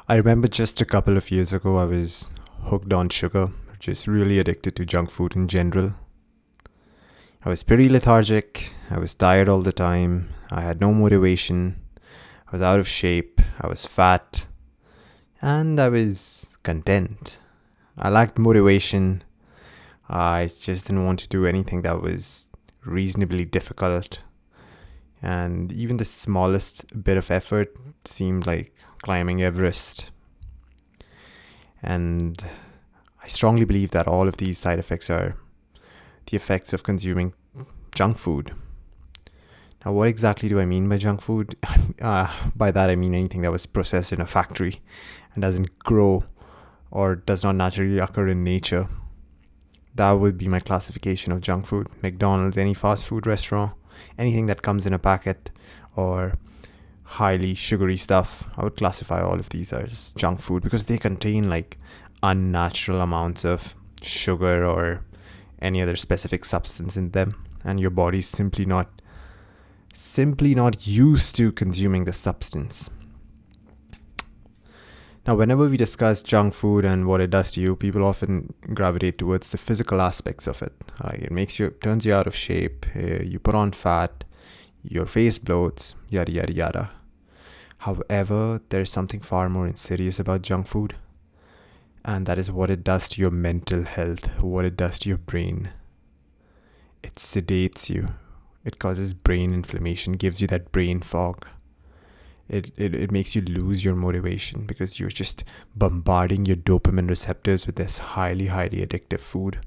I remember just a couple of years ago, I was hooked on sugar, just really addicted to junk food in general. I was pretty lethargic, I was tired all the time, I had no motivation, I was out of shape, I was fat, and I was content. I lacked motivation, I just didn't want to do anything that was reasonably difficult, and even the smallest bit of effort seemed like climbing Everest. And I strongly believe that all of these side effects are the effects of consuming junk food. Now, what exactly do I mean by junk food? By that, I mean anything that was processed in a factory and doesn't grow or does not naturally occur in nature. That would be my classification of junk food. McDonald's, any fast food restaurant, anything that comes in a packet or highly sugary stuff, I would classify all of these as junk food because they contain like unnatural amounts of sugar or any other specific substance in them, and your body's simply not used to consuming the substance. Now, whenever we discuss junk food and what it does to you, people often gravitate towards the physical aspects of it. Like it turns you out of shape, you put on fat, your face bloats, yada yada yada. However, there's something far more insidious about junk food, and that is what it does to your mental health, what it does to your brain. It sedates you. It causes brain inflammation, gives you that brain fog. It makes you lose your motivation because you're just bombarding your dopamine receptors with this highly, highly addictive food,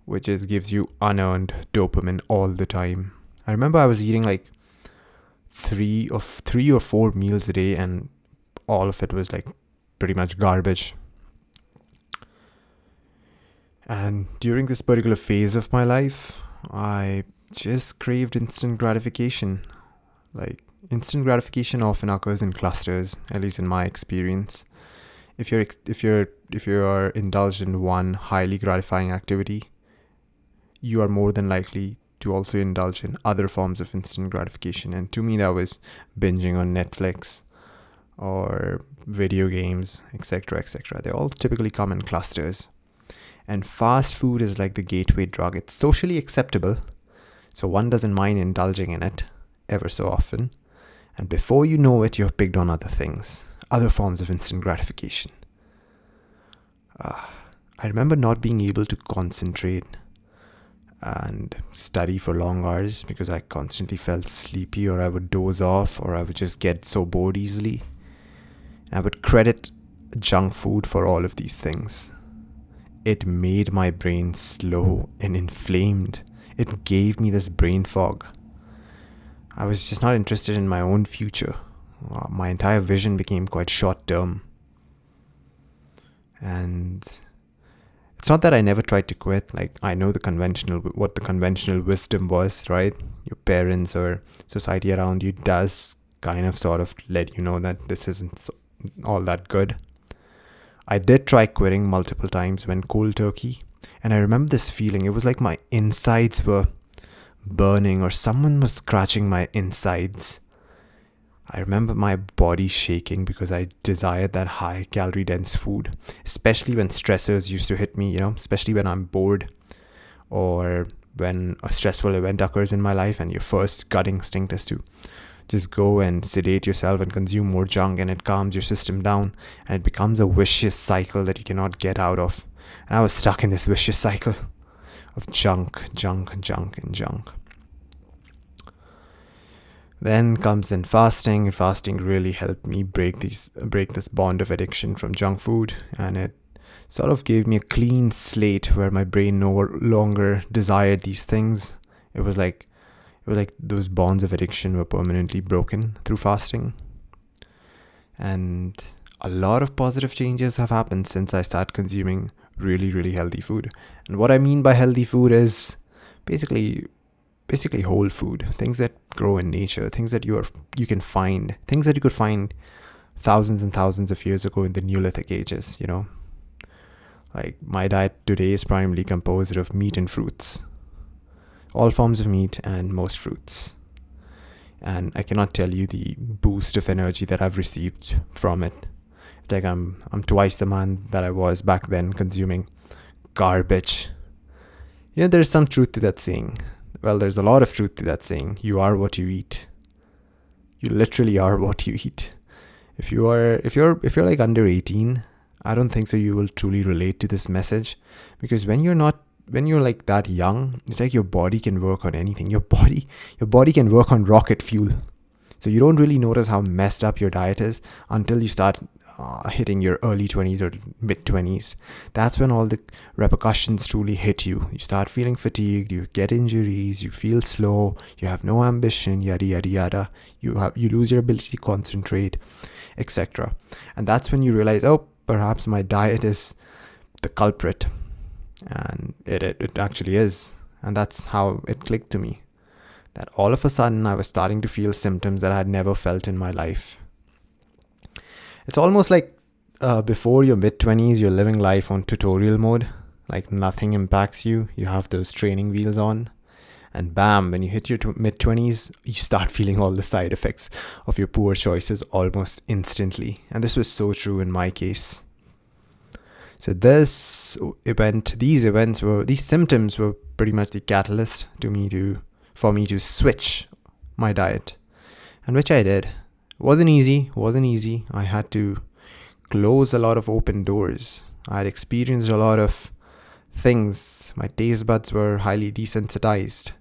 which just gives you unearned dopamine all the time. I remember I was eating like three or four meals a day, and all of it was like pretty much garbage. And during this particular phase of my life, I just craved instant gratification. Like, instant gratification often occurs in clusters, at least in my experience. If you are indulged in one highly gratifying activity, you are more than likely to also indulge in other forms of instant gratification. And to me, that was binging on Netflix or video games, etc., etc. They all typically come in clusters. And fast food is like the gateway drug. It's socially acceptable, so one doesn't mind indulging in it ever so often. And before you know it, you've picked on other things, other forms of instant gratification. I remember not being able to concentrate and study for long hours because I constantly felt sleepy, or I would doze off, or I would just get so bored easily. I would credit junk food for all of these things. It made my brain slow and inflamed. It gave me this brain fog. I was just not interested in my own future. My entire vision became quite short term. And it's not that I never tried to quit. Like, I know what the conventional wisdom was, right? Your parents or society around you does kind of sort of let you know that this isn't all that good. I did try quitting multiple times, went cold turkey, and I remember this feeling. It was like my insides were burning or someone was scratching my insides. I remember my body shaking because I desired that high calorie dense food, especially when stressors used to hit me, especially when I'm bored or when a stressful event occurs in my life, and your first gut instinct is to just go and sedate yourself and consume more junk, and it calms your system down, and it becomes a vicious cycle that you cannot get out of. And I was stuck in this vicious cycle of junk. Then comes in fasting. Fasting really helped me break this bond of addiction from junk food, and it sort of gave me a clean slate where my brain no longer desired these things. It was like those bonds of addiction were permanently broken through fasting. And a lot of positive changes have happened since I started consuming really, really healthy food. And what I mean by healthy food is basically whole food, things that grow in nature, things that you could find thousands and thousands of years ago in the Neolithic ages. Like, my diet today is primarily composed of meat and fruits, all forms of meat and most fruits. And I cannot tell you the boost of energy that I've received from it. It's like I'm twice the man that I was back then, consuming garbage. There's some truth to that saying. Well, there's a lot of truth to that saying. You are what you eat. You literally are what you eat. If you're like under 18, I don't think so you will truly relate to this message, because when you're like that young, it's like your body can work on anything. Your body can work on rocket fuel. So you don't really notice how messed up your diet is until you start hitting your early 20s or mid 20s. That's when all the repercussions truly hit you. You start feeling fatigued, you get injuries, you feel slow, you have no ambition, yada yada yada. You lose your ability to concentrate, etc. And that's when you realize, oh, perhaps my diet is the culprit. And it actually is. And that's how it clicked to me, that all of a sudden I was starting to feel symptoms that I had never felt in my life. It's almost like before your mid-20s, you're living life on tutorial mode. Like nothing impacts you. You have those training wheels on. And bam, when you hit your mid-20s, you start feeling all the side effects of your poor choices almost instantly. And this was so true in my case. So these symptoms were pretty much the catalyst for me to switch my diet, and which I did. Wasn't easy. I had to close a lot of open doors. I had experienced a lot of things. My taste buds were highly desensitized.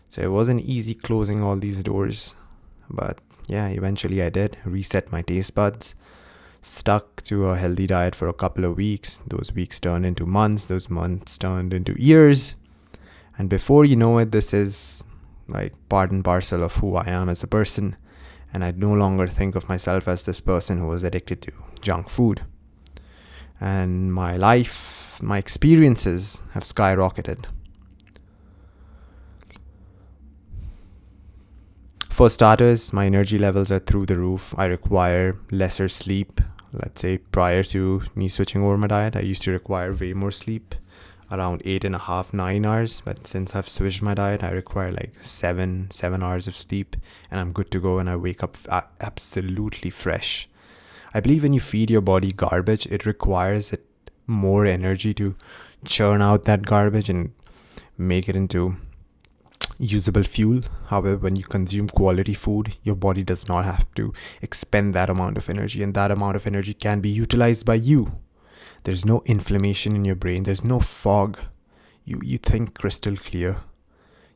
So it wasn't easy closing all these doors. But yeah, eventually I did reset my taste buds. Stuck to a healthy diet for a couple of weeks. Those weeks turned into months. Those months turned into years. And before you know it, this is like part and parcel of who I am as a person. And I no longer think of myself as this person who was addicted to junk food. And my life, my experiences have skyrocketed. For starters, my energy levels are through the roof. I require lesser sleep. Let's say prior to me switching over my diet, I used to require way more sleep, around 8.5, 9 hours. But since I've switched my diet, I require like 7 hours of sleep, and I'm good to go, and I wake up absolutely fresh. I believe when you feed your body garbage, it requires it more energy to churn out that garbage and make it into usable fuel. However, when you consume quality food, your body does not have to expend that amount of energy, and that amount of energy can be utilized by you. There's no inflammation in your brain. There's no fog. You think crystal clear.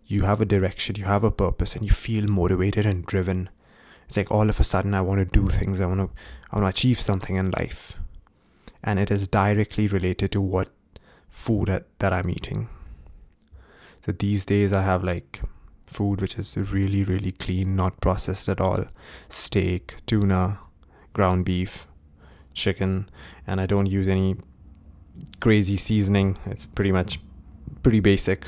You have a direction, you have a purpose, and you feel motivated and driven. It's like all of a sudden I want to do things. I want to achieve something in life. And it is directly related to what food that I'm eating. So these days I have like food which is really, really clean, not processed at all. Steak, tuna, ground beef, chicken, and I don't use any crazy seasoning. It's pretty basic.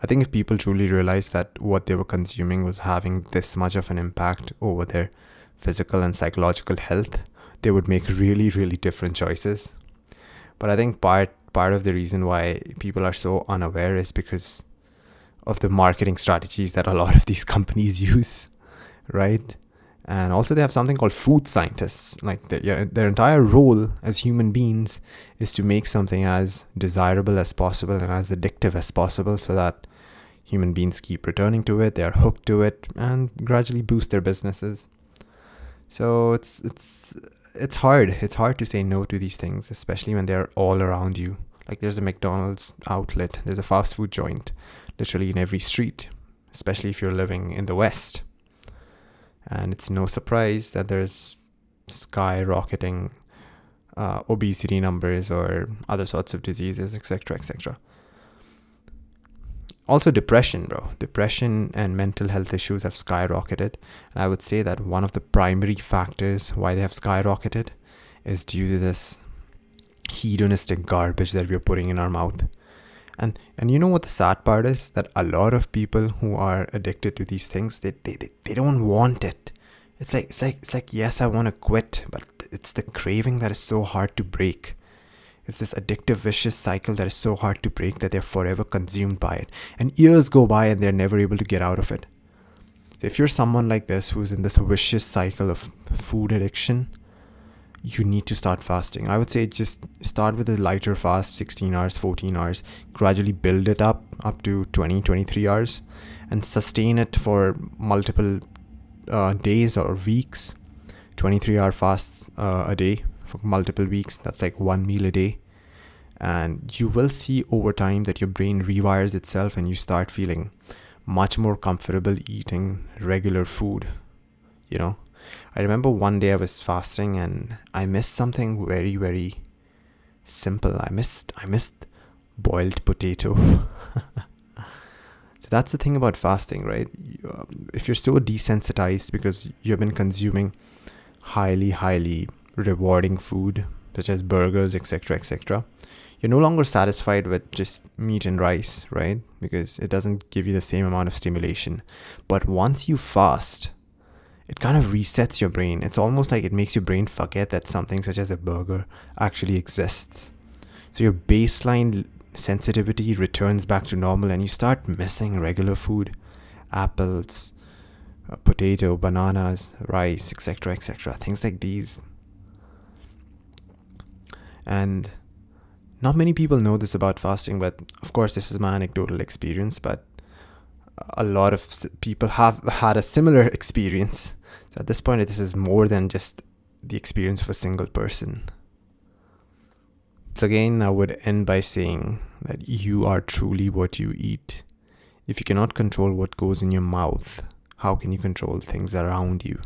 I think if people truly realized that what they were consuming was having this much of an impact over their physical and psychological health, they would make really, really different choices. But I think part of the reason why people are so unaware is because of the marketing strategies that a lot of these companies use, right? And also they have something called food scientists. Like their entire role as human beings is to make something as desirable as possible and as addictive as possible, so that human beings keep returning to it, they're hooked to it, and gradually boost their businesses. So it's hard to say no to these things, especially when they're all around you. Like there's a McDonald's outlet, there's a fast food joint literally in every street, especially if you're living in the West. And it's no surprise that there's skyrocketing obesity numbers or other sorts of diseases, etc., etc. Also depression, bro. Depression and mental health issues have skyrocketed. And I would say that one of the primary factors why they have skyrocketed is due to this hedonistic garbage that we're putting in our mouth. And you know what the sad part is? That a lot of people who are addicted to these things, they don't want it. It's like yes, I want to quit, but it's the craving that is so hard to break. It's this addictive, vicious cycle that is so hard to break that they're forever consumed by it. And years go by and they're never able to get out of it. If you're someone like this who's in this vicious cycle of food addiction, you need to start fasting. I would say just start with a lighter fast, 16 hours, 14 hours, gradually build it up to 20, 23 hours, and sustain it for multiple days or weeks. 23-hour fasts a day for multiple weeks. That's like one meal a day. And you will see over time that your brain rewires itself and you start feeling much more comfortable eating regular food. I remember one day I was fasting and I missed something very, very simple. I missed boiled potato. So that's the thing about fasting, right? If you're so desensitized because you've been consuming highly, highly rewarding food such as burgers, etc., etc., you're no longer satisfied with just meat and rice, right? Because it doesn't give you the same amount of stimulation. But once you fast, it kind of resets your brain. It's almost like it makes your brain forget that something such as a burger actually exists. So your baseline sensitivity returns back to normal and you start missing regular food, apples, potato, bananas, rice, etc., etc., things like these. And not many people know this about fasting, but of course this is my anecdotal experience, but a lot of people have had a similar experience. So at this point, this is more than just the experience of a single person. So again, I would end by saying that you are truly what you eat. If you cannot control what goes in your mouth, how can you control things around you?